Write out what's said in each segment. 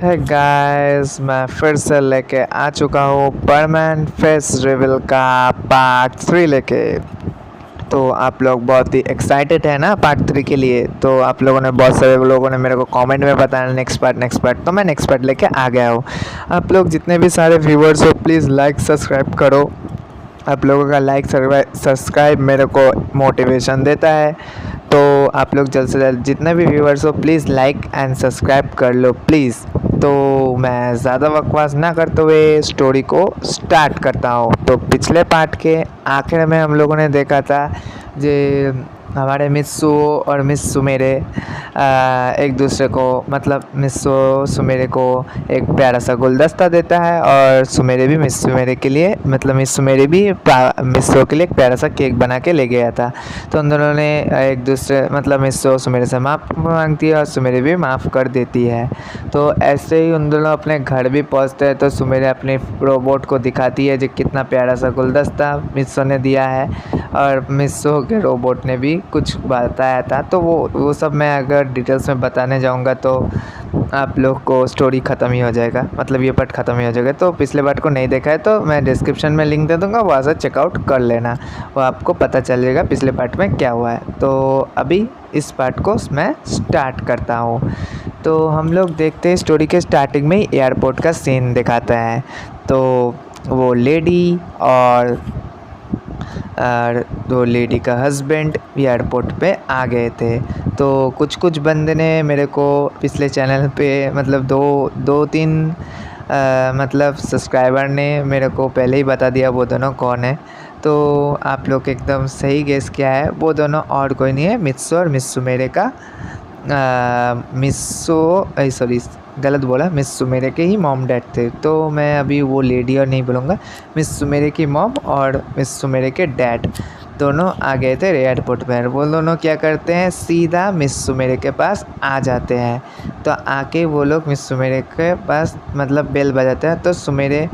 है गाइस, मैं फिर से लेके आ चुका हूँ परमानेंट फेस रिवील का पार्ट 3 लेके। तो आप लोग बहुत ही एक्साइटेड है ना पार्ट 3 के लिए। तो आप लोगों ने बहुत सारे लोगों ने मेरे को कमेंट में बताया नेक्स्ट पार्ट, तो मैं नेक्स्ट पार्ट लेके आ गया हूँ। आप लोग जितने भी सारे व्यूवर्स हो प्लीज़ लाइक सब्सक्राइब करो। आप लोगों का लाइक सब्सक्राइब मेरे को मोटिवेशन देता है। तो आप लोग जल्द से जल्द जितने भी व्यूवर्स हो प्लीज़ लाइक एंड सब्सक्राइब कर लो प्लीज़। तो मैं ज़्यादा बकवास ना करते हुए स्टोरी को स्टार्ट करता हूँ। तो पिछले पार्ट के आखिर में हम लोगों ने देखा था जे हमारे मिस्सू और मिस सुमेरे एक दूसरे को मतलब मिस्सू सुमेरे को एक प्यारा सा गुलदस्ता देता है और सुमेरे भी मिस सुमेरे के लिए मतलब मिस सुमेरे भी मिस्सू के लिए एक प्यारा सा केक बना के ले गया था। तो उन दोनों ने एक दूसरे मतलब मिस्सू सुमेरे से माफ़ मांगती है और सुमेरे भी माफ़ कर देती है। तो ऐसे ही उन दोनों अपने घर भी पहुंचते हैं। तो सुमेरे अपने रोबोट को दिखाती है जो कितना प्यारा सा गुलदस्ता मिस्सू ने दिया है और मिस्सू के रोबोट ने भी कुछ बताया था। तो वो सब मैं अगर डिटेल्स में बताने जाऊंगा तो आप लोग को स्टोरी ख़त्म ही हो जाएगा, मतलब ये पार्ट ख़त्म ही हो जाएगा। तो पिछले पार्ट को नहीं देखा है तो मैं डिस्क्रिप्शन में लिंक दे दूँगा, वहाँ से चेकआउट कर लेना, वो आपको पता चल जाएगा पिछले पार्ट में क्या हुआ है। तो अभी इस पार्ट को मैं स्टार्ट करता हूँ। तो हम लोग देखते हैं स्टोरी के स्टार्टिंग में ही एयरपोर्ट का सीन दिखाता है। तो वो लेडी और दो लेडी का हस्बैंड एयरपोर्ट पे आ गए थे। तो कुछ बंदे ने मेरे को पिछले चैनल पे मतलब दो तीन मतलब सब्सक्राइबर ने मेरे को पहले ही बता दिया वो दोनों कौन है। तो आप लोग एकदम सही गेस किया है, वो दोनों और कोई नहीं है, मिस्सू और मिस्सू मेरे का सॉरी गलत बोला, मिस सुमेरे के ही मॉम डैड थे। तो मैं अभी वो लेडी और नहीं बोलूँगा, मिस सुमेरे की मॉम और मिस सुमेरे के डैड दोनों आ गए थे एयरपोर्ट पर। वो दोनों क्या करते हैं, सीधा मिस सुमेरे के पास आ जाते हैं। तो आके वो लोग मिस सुमेरे के पास मतलब बेल बजाते हैं। तो सुमेरे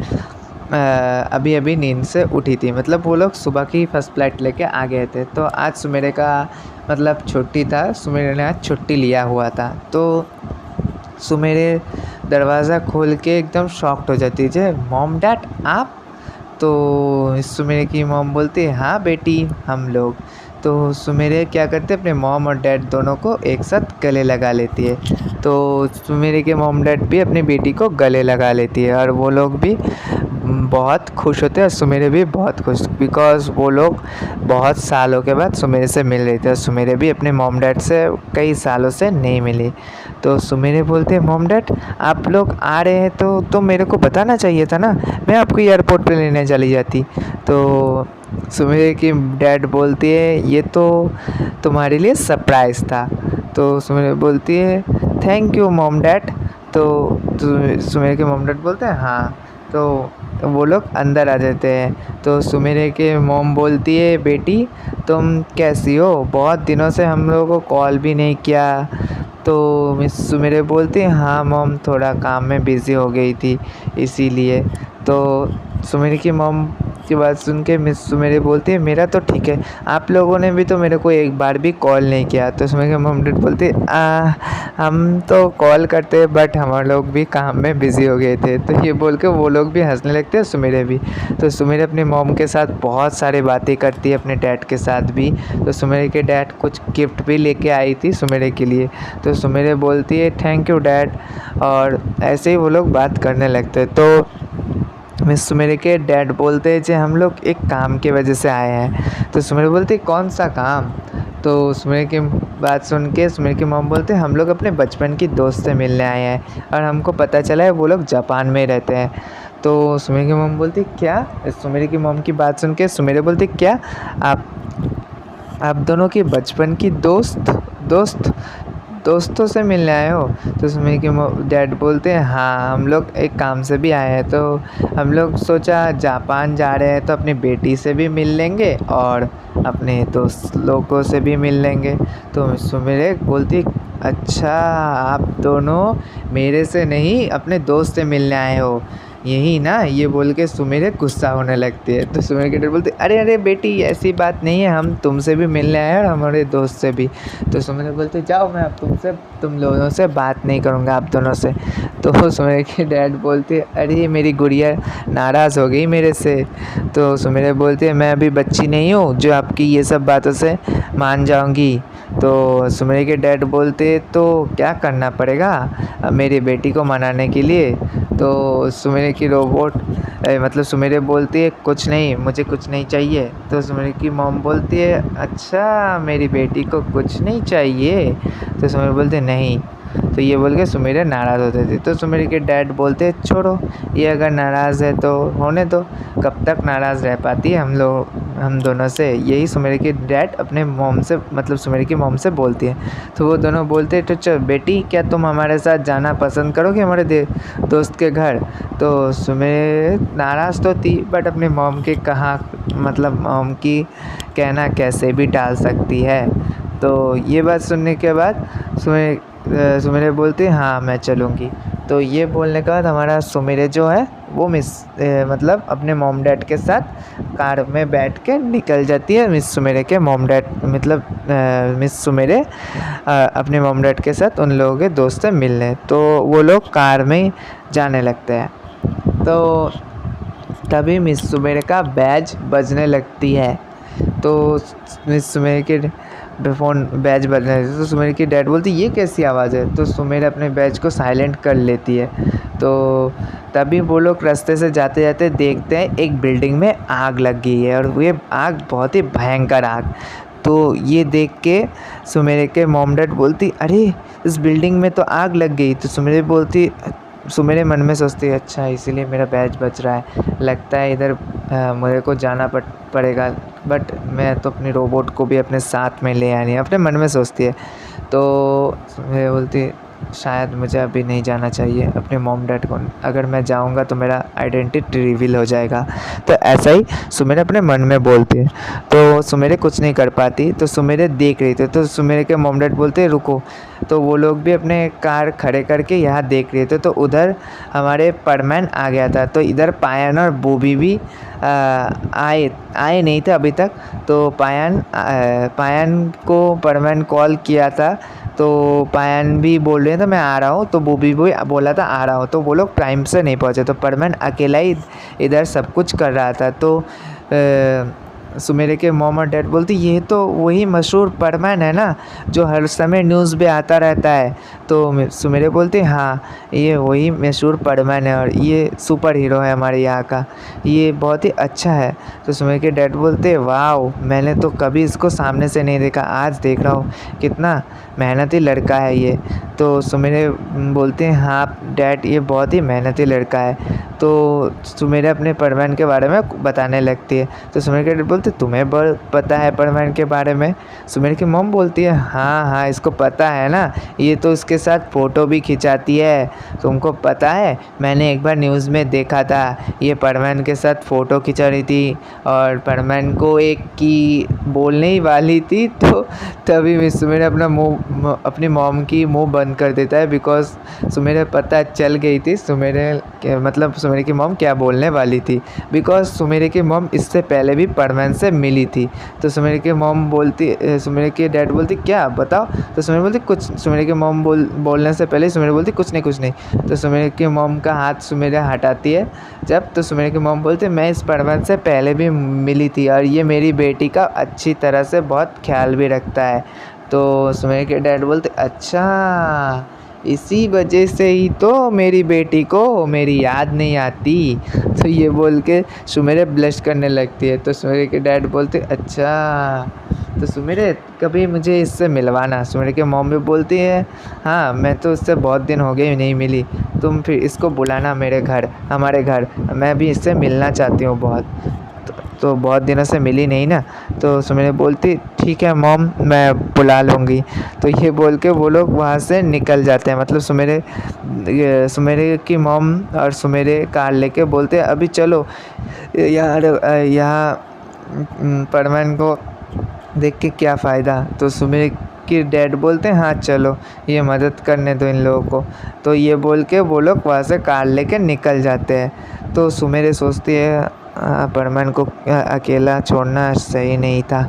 अभी अभी नींद से उठी थी, मतलब वो लोग सुबह की फ़र्स्ट फ्लाइट लेके आ गए थे। तो आज सुमेरे का मतलब छुट्टी था, सुमेरे ने आज छुट्टी लिया हुआ था। तो सुमेरे दरवाज़ा खोल के एकदम शॉक्ड हो जाती है, मॉम डैड आप? तो सुमेरे की मॉम बोलती है हाँ बेटी हम लोग। तो सुमेरे क्या करते अपने मॉम और डैड दोनों को एक साथ गले लगा लेती है। तो सुमेरे के मॉम डैड भी अपनी बेटी को गले लगा लेती है और वो लोग भी बहुत खुश होते हैं और सुमेरे भी बहुत खुश, बिकॉज़ वो लोग बहुत सालों के बाद सुमेरे से मिल रहे थे और सुमेरे भी अपने मॉम डैड से कई सालों से नहीं मिली। तो सुमेरे बोलते हैं मॉम डैड आप लोग आ रहे हैं तो मेरे को बताना चाहिए था ना, मैं आपको एयरपोर्ट पे लेने चली जाती। तो सुमेरे की डैड बोलती है ये तो तुम्हारे लिए सरप्राइज़ था। तो सुमेरे बोलती है थैंक यू मॉम डैड। तो सुमेरे के मॉम डैड बोलते हैं हाँ। तो वो लोग अंदर आ जाते हैं। तो सुमेरे के मॉम बोलती है बेटी तुम कैसी हो, बहुत दिनों से हम लोगों को कॉल भी नहीं किया। तो मिस सुमेरे बोलती है हाँ मॉम थोड़ा काम में बिज़ी हो गई थी इसीलिए। तो सुमेरे की मॉम की बात सुन के मिस सुमेरे बोलती है मेरा तो ठीक है, आप लोगों ने भी तो मेरे को एक बार भी कॉल नहीं किया। तो सुमेरे की मॉम डैड बोलती है हम तो कॉल करते बट हम लोग भी काम में बिज़ी हो गए थे। तो ये बोल के वो लोग भी हंसने लगते हैं, सुमेरे भी। तो सुमेरे अपनी मॉम के साथ बहुत सारी बातें करती है, अपने डैड के साथ भी। तो सुमेरे के डैड कुछ गिफ्ट भी लेके आई थी सुमेरे के लिए। तो सुमेरे बोलती है थैंक यू डैड, और ऐसे ही वो लोग बात करने लगते हैं। तो मिस सुमेरे के डैड बोलते हैं कि हम लोग एक काम की वजह से आए हैं। तो सुमेरे बोलते हैं कौन सा काम? तो सुमेरे की बात सुन के सुमेरे की मॉम बोलते हैं हम लोग अपने बचपन की दोस्त से मिलने आए हैं और हमको पता चला है वो लोग जापान में रहते हैं। तो सुमेरे की मॉम बोलती क्या? सुमेरे की मॉम की बात सुन के सुमेरे बोलते क्या आप दोनों की बचपन की दोस्तों से मिलने आए हो? तो सुमेरे के डैड बोलते हैं हाँ हम लोग एक काम से भी आए हैं। तो हम लोग सोचा जापान जा रहे हैं तो अपनी बेटी से भी मिल लेंगे और अपने दोस्त लोगों से भी मिल लेंगे। तो सुमेरे बोलती अच्छा आप दोनों मेरे से नहीं अपने दोस्त से मिलने आए हो, यही ना, ये बोल के सुमेरे गुस्सा होने लगती है। तो सुमेर के डैड बोलते अरे अरे बेटी ऐसी बात नहीं है, हम तुमसे भी मिलने आए और हमारे दोस्त से भी। तो सुमेर बोलते जाओ, मैं अब तुम लोगों से बात नहीं करूँगा आप दोनों से। तो सुमेर के डैड बोलते अरे मेरी गुड़िया नाराज़ हो गई मेरे से। तो सुमेर बोलते मैं अभी बच्ची नहीं हूँ जो आपकी ये सब बातों से मान जाऊँगी। तो सुमेर के डैड बोलते तो क्या करना पड़ेगा मेरी बेटी को मनाने के लिए। तो सुमेर की रोबोट मतलब सुमेर बोलती है कुछ नहीं, मुझे कुछ नहीं चाहिए। तो सुमेर की मॉम बोलती है अच्छा मेरी बेटी को कुछ नहीं चाहिए। तो सुमेर बोलते नहीं। तो ये बोल के सुमेर नाराज़ होते थे। तो सुमेर के डैड बोलते छोड़ो, ये अगर नाराज़ है तो होने दो, कब तक नाराज़ रह पाती है हम दोनों से। यही सुमेर के डैड अपने मॉम से मतलब सुमेर की मॉम से बोलती है। तो वो दोनों बोलते तो चल बेटी क्या तुम हमारे साथ जाना पसंद करोगे हमारे दोस्त के घर। तो सुमेर नाराज़ तो थी बट अपने मॉम के कहा मतलब मॉम की कहना कैसे भी टाल सकती है। तो ये बात सुनने के बाद सुमेर बोलती हाँ मैं चलूँगी। तो ये बोलने के बाद हमारा सुमेर जो है वो मतलब अपने मॉम डैड के साथ कार में बैठ के निकल जाती है मिस सुमेर के मॉम डैड मतलब मिस सुमेर अपने मॉम डैड के साथ उन लोगों के दोस्त से मिलने। तो वो लोग कार में जाने लगते हैं। तो तभी मिस सुमेर का बैज बजने लगती है। तो मिस सुमेर के फ़ोन बैज बजने लगती है। तो सुमेर की डैड बोलती ये कैसी आवाज़ है। तो सुमेर अपने बैज को साइलेंट कर लेती है। तो तभी वो लोग रास्ते से जाते जाते देखते हैं एक बिल्डिंग में आग लग गई है और ये आग बहुत ही भयंकर आग। तो ये देख के सुमेर के मॉम डैड बोलती अरे इस बिल्डिंग में तो आग लग गई। तो सुमेर मन में सोचती है अच्छा इसीलिए मेरा बैज बच रहा है, लगता है इधर मेरे को जाना पड़ेगा बट मैं तो अपनी रोबोट को भी अपने साथ में ले आनी है, अपने मन में सोचती है। तो सुमेर बोलती शायद मुझे अभी नहीं जाना चाहिए अपने मॉम डैड को, अगर मैं जाऊंगा तो मेरा आइडेंटिटी रिवील हो जाएगा। तो ऐसा ही सुमेर अपने मन में बोलती है। तो सुमेर कुछ नहीं कर पाती। तो सुमेर देख रही थी। तो सुमेर के मॉम डैड बोलते रुको। तो वो लोग भी अपने कार खड़े करके यहाँ देख रहे थे। तो उधर हमारे परमैन आ गया था। तो इधर पायन और बॉबी भी आए नहीं थे अभी तक। तो पायन को परमैन कॉल किया था। तो पायन भी बोल रहे थे मैं आ रहा हूँ। तो बॉबी भी बोला था आ रहा हूँ। तो वो लोग टाइम से नहीं पहुँचे। तो परमैन अकेला ही इधर सब कुछ कर रहा था। तो सुमेर के मॉम और डैड बोलती ये तो वही मशहूर परमैन है ना जो हर समय न्यूज़ में आता रहता है। तो सुमेर बोलते हाँ ये वही मशहूर परमैन है और ये सुपर हीरो है हमारे यहाँ का, ये बहुत ही अच्छा है। तो सुमेर के डैड बोलते वाओ मैंने तो कभी इसको सामने से नहीं देखा, आज देख रहा हूँ, कितना मेहनती लड़का है ये। तो सुमेर बोलते हैं हाँ डैड ये बहुत ही मेहनती लड़का है। तो सुमेर अपने परमैन के बारे में बताने लगती है। तो सुमेर के डैड बोलते तुम्हें पता है परमैन के बारे में। सुमेर की मॉम बोलती है हाँ इसको पता है ना, ये तो उसके साथ फ़ोटो भी खिंचाती है, तुमको पता है मैंने एक बार न्यूज़ में देखा था ये परमैन के साथ फ़ोटो खिंचा रही थी और परमैन को एक की बोलने ही वाली थी। तो तभी सुमेर अपनी मॉम की मुंह बंद कर देता है बिकॉज सुमेर पता चल गई थी मतलब सुमेर की मॉम क्या बोलने वाली थी, बिकॉज सुमेर की मॉम इससे पहले भी परमैन से मिली थी। तो सुमेर की मॉम बोलती सुमेर के डैड बोलती क्या बताओ। तो सुमेर बोलती कुछ, सुमेर की मॉम बोलने से पहले सुमेर बोलती कुछ नहीं। तो सुमेर की मॉम का हाथ सुमेर हटाती है जब। तो सुमेर की मॉम बोलती मैं इस परमैन से पहले भी मिली थी और ये मेरी बेटी का अच्छी तरह से बहुत ख्याल भी रखता है। तो सुमेर के डैड बोलते अच्छा इसी वजह से ही तो मेरी बेटी को मेरी याद नहीं आती। तो ये बोल के सुमेर ब्लश करने लगती है। तो सुमेर के डैड बोलते अच्छा तो सुमेर कभी मुझे इससे मिलवाना। सुमेर के मॉम भी बोलती है हाँ मैं तो उससे बहुत दिन हो गए नहीं मिली, तुम फिर इसको बुलाना मेरे घर, हमारे घर, मैं भी इससे मिलना चाहती हूँ बहुत। तो बहुत दिनों से मिली नहीं ना। तो सुमेर बोलती ठीक है मॉम मैं बुला लूँगी। तो ये बोल के वो लोग वहाँ से निकल जाते हैं। मतलब सुमेर की मॉम और सुमेर कार लेके बोलते हैं अभी चलो यार यहाँ परमैन को देख के क्या फ़ायदा। तो सुमेर कि डैड बोलते हैं हाँ चलो ये मदद करने दो इन लोगों को। तो ये बोल के वो लोग वहाँ से कार लेके निकल जाते हैं। तो सुमेरे सोचती है परमान को अकेला छोड़ना सही नहीं था,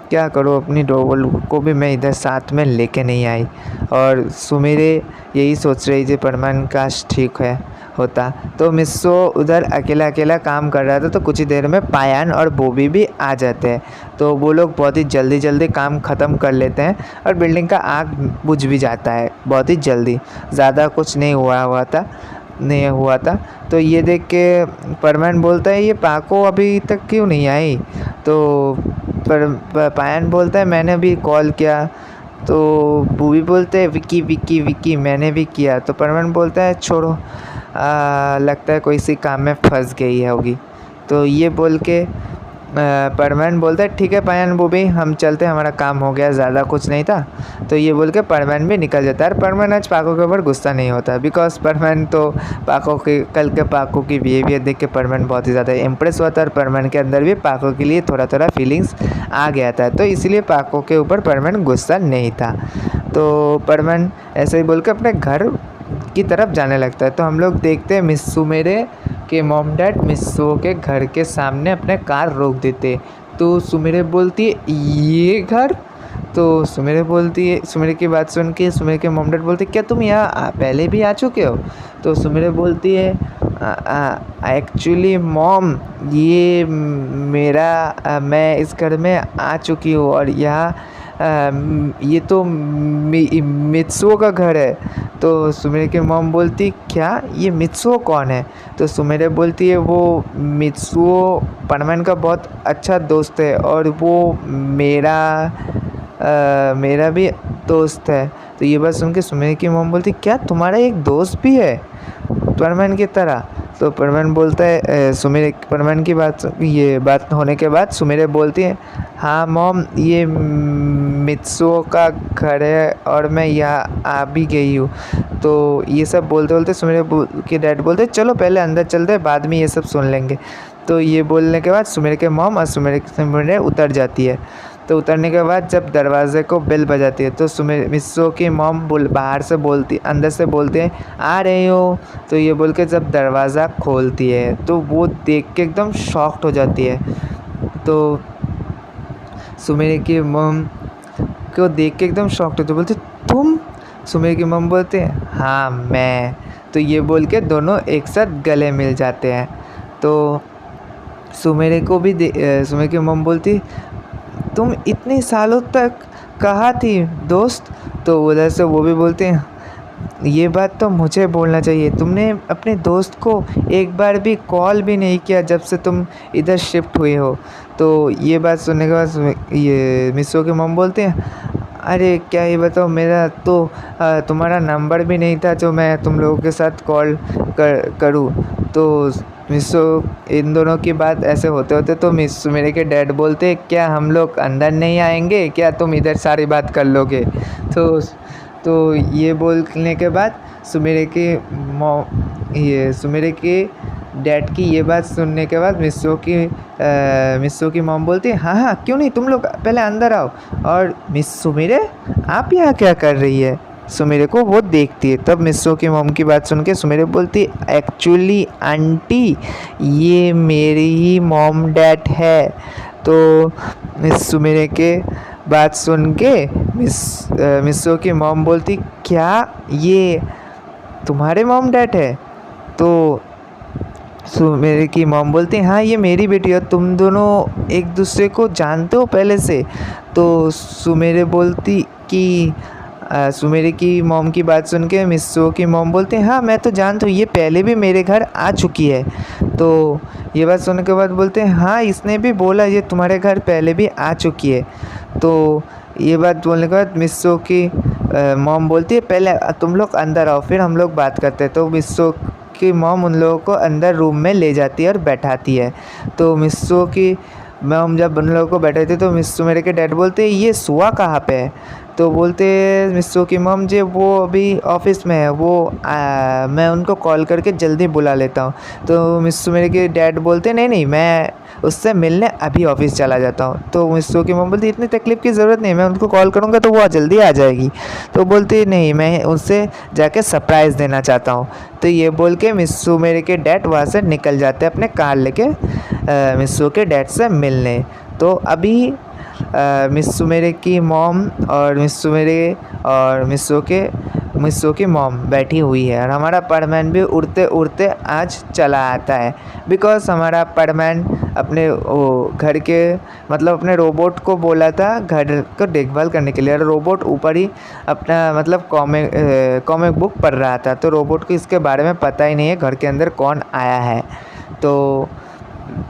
क्या करूँ, अपनी डोबल को भी मैं इधर साथ में लेके नहीं आई। और सुमेरे यही सोच रही थी परमान काश ठीक है होता। तो मिस्सो उधर अकेला अकेला काम कर रहा था। तो कुछ ही देर में पायान और बोबी भी आ जाते हैं। तो वो लोग बहुत ही जल्दी जल्दी काम ख़त्म कर लेते हैं और बिल्डिंग का आग बुझ भी जाता है बहुत ही जल्दी, ज़्यादा कुछ नहीं हुआ था। तो ये देख के परमान बोलता है ये पाको अभी तक क्यों नहीं आई। तो पायन बोलता है मैंने भी कॉल किया। तो बूबी बोलते हैं विकी विकी विकी मैंने भी किया। तो परमान बोलता है छोड़ो, लगता है कोई सी काम में फंस गई है होगी। तो ये बोल के परमान बोलता है ठीक है पायन बूबी हम चलते, हमारा काम हो गया, ज़्यादा कुछ नहीं था। तो ये बोल के परमान भी निकल जाता है। परमान आज पाको के ऊपर गुस्सा नहीं होता, बिकॉज परमान तो कल के पाको की बिहेवियर देख के परमान बहुत ही ज़्यादा इम्प्रेस हुआ था और परमान के अंदर भी पाको के लिए थोड़ा थोड़ा फीलिंग्स आ गया था। तो इसलिए पाको के ऊपर परमान गुस्सा नहीं था। तो परमान ऐसे ही बोल के अपने घर की तरफ जाने लगता है। तो हम लोग देखते हैं मिस्सू मेरे के मॉम डैड मिस्सू के घर के सामने अपने कार रोक देते। तो सुमेरे बोलती है ये घर। तो सुमेरे की बात सुन के सुमेरे के मॉम डैड बोलते क्या तुम यहाँ पहले भी आ चुके हो। तो सुमेरे बोलती है एक्चुअली मॉम ये मैं इस घर में आ चुकी हूँ और यहाँ ये तो मित्सुओ का घर है। तो सुमेरे के मॉम बोलती क्या ये मित्सुओ कौन है। तो सुमेरे बोलती है वो मित्सुओ परमान का बहुत अच्छा दोस्त है और वो मेरा भी दोस्त है। तो ये बात सुन के सुमेरे की मॉम बोलती क्या तुम्हारा एक दोस्त भी है परमान की तरह। तो परमान बोलता है परमान की बात होने के बाद सुमेरे बोलती है हाँ मॉम ये मित्सुओ का घर है और मैं यहाँ आ भी गई हूँ। तो ये सब बोलते बोलते सुमेरे के डैड बोलते चलो पहले अंदर चलते हैं, बाद में ये सब सुन लेंगे। तो ये बोलने के बाद सुमेरे के मॉम और सुमेरे उतर जाती है। तो उतरने के बाद जब दरवाजे को बेल बजाती है तो मिस्सो की मॉम बाहर से अंदर से बोलते हैं आ रही हो। तो ये बोल के जब दरवाज़ा खोलती है तो वो देख के एकदम शॉक्ड हो जाती है। तो सुमेरे की मॉम को देख के एकदम शॉक्ड होती है, बोलते तुम। सुमेरे की मॉम बोलते हैं हाँ मैं। तो ये बोल के दोनों एक साथ गले मिल जाते हैं। तो सुमेरे की मॉम बोलती तुम इतने सालों तक कहाँ थी दोस्त। तो उधर से वो भी बोलते हैं ये बात तो मुझे बोलना चाहिए, तुमने अपने दोस्त को एक बार भी कॉल भी नहीं किया जब से तुम इधर शिफ्ट हुए हो। तो ये बात सुनने के बाद ये मिस्सो के मॉम बोलते हैं अरे क्या ये बताओ मेरा तो तुम्हारा नंबर भी नहीं था जो मैं तुम लोगों के साथ कॉल करूँ। तो मिस्सो इन दोनों की बात ऐसे होते होते तो मेरे के डैड बोलते क्या हम लोग अंदर नहीं आएंगे क्या, तुम इधर सारी बात कर लोगे। तो ये बोलने के बाद सुमेरे के डैड की ये बात सुनने के बाद मिस्सो की मॉम बोलती है हाँ हाँ क्यों नहीं, तुम लोग पहले अंदर आओ। और सुमेरे आप यहाँ क्या कर रही है। सुमेरे को वो देखती है। तब मिस्सो की मॉम की बात सुन के सुमेरे बोलती एक्चुअली आंटी ये मेरी ही मॉम डैड है। तो सुमेरे के बात सुन के मिस्सो की मॉम बोलती क्या ये तुम्हारे मॉम डैड है। तो सुमेरे की मॉम बोलती हाँ ये मेरी बेटी है, तुम दोनों एक दूसरे को जानते हो पहले से। तो सुमेरे की मॉम की बात सुन के मिस्सो की मॉम बोलते हैं हाँ मैं तो जानती हूँ, ये पहले भी मेरे घर आ चुकी है। तो ये बात सुनने के बाद बोलते हैं हाँ इसने भी बोला ये तुम्हारे घर पहले भी आ चुकी है। तो ये बात बोलने के बाद मिस्सो की मॉम बोलती है पहले तुम लोग अंदर आओ फिर हम लोग बात करते हैं। तो मिस्सो की मॉम उन लोगों को अंदर रूम में ले जाती है और बैठाती है। तो मिस्सो की मॉम जब उन लोगों को बैठाती है तो मिस्सो मेरे के डैड बोलते हैं ये सुआ कहाँ पे है। तो बोलते मिस्सू की मॉम जी वो अभी ऑफिस में है, मैं उनको कॉल करके जल्दी बुला लेता हूँ। तो मिस्सू मेरे के डैड बोलते नहीं नहीं, मैं उससे मिलने अभी ऑफिस चला जाता हूँ। तो मिस्सू की मॉम बोलती इतनी तकलीफ़ की ज़रूरत नहीं, मैं उनको कॉल करूँगा तो वो जल्दी आ जाएगी। तो बोलती नहीं, मैं उससे जाके सरप्राइज़ देना चाहता हूँ। तो ये बोल के मिस्सू मेरे के डैड वहाँ से निकल जाते हैं अपने कार लेके मिस्सू के डैड से मिलने। तो अभी मिस्सू मेरे की मॉम और मिस्सू की मॉम बैठी हुई है और हमारा पडमैन भी उड़ते उड़ते आज चला आता है। बिकॉज़ हमारा पडमैन अपने घर के मतलब अपने रोबोट को बोला था घर को देखभाल करने के लिए, और रोबोट ऊपर ही अपना मतलब कॉमिक बुक पढ़ रहा था। तो रोबोट को इसके बारे में पता ही नहीं है घर के अंदर कौन आया है। तो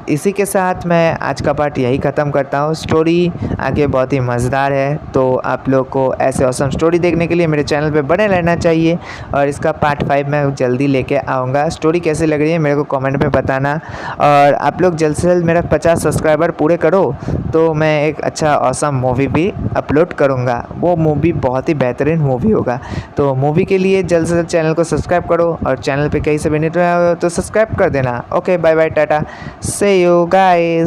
इसी के साथ मैं आज का पार्ट यही ख़त्म करता हूँ। स्टोरी आगे बहुत ही मज़ेदार है, तो आप लोग को ऐसे ऑसम स्टोरी देखने के लिए मेरे चैनल पे बने रहना चाहिए, और इसका पार्ट 5 मैं जल्दी लेके आऊँगा। स्टोरी कैसी लग रही है मेरे को कमेंट में बताना, और आप लोग जल्द से जल्द मेरा 50 सब्सक्राइबर पूरे करो तो मैं एक अच्छा ऑसम मूवी भी अपलोड करूँगा। वो मूवी बहुत ही बेहतरीन मूवी होगा। तो मूवी के लिए जल्द से जल्द चैनल को सब्सक्राइब करो, और चैनल पे कहीं से भी नहीं तो सब्सक्राइब कर देना। Okay, bye bye, tata, see you guys।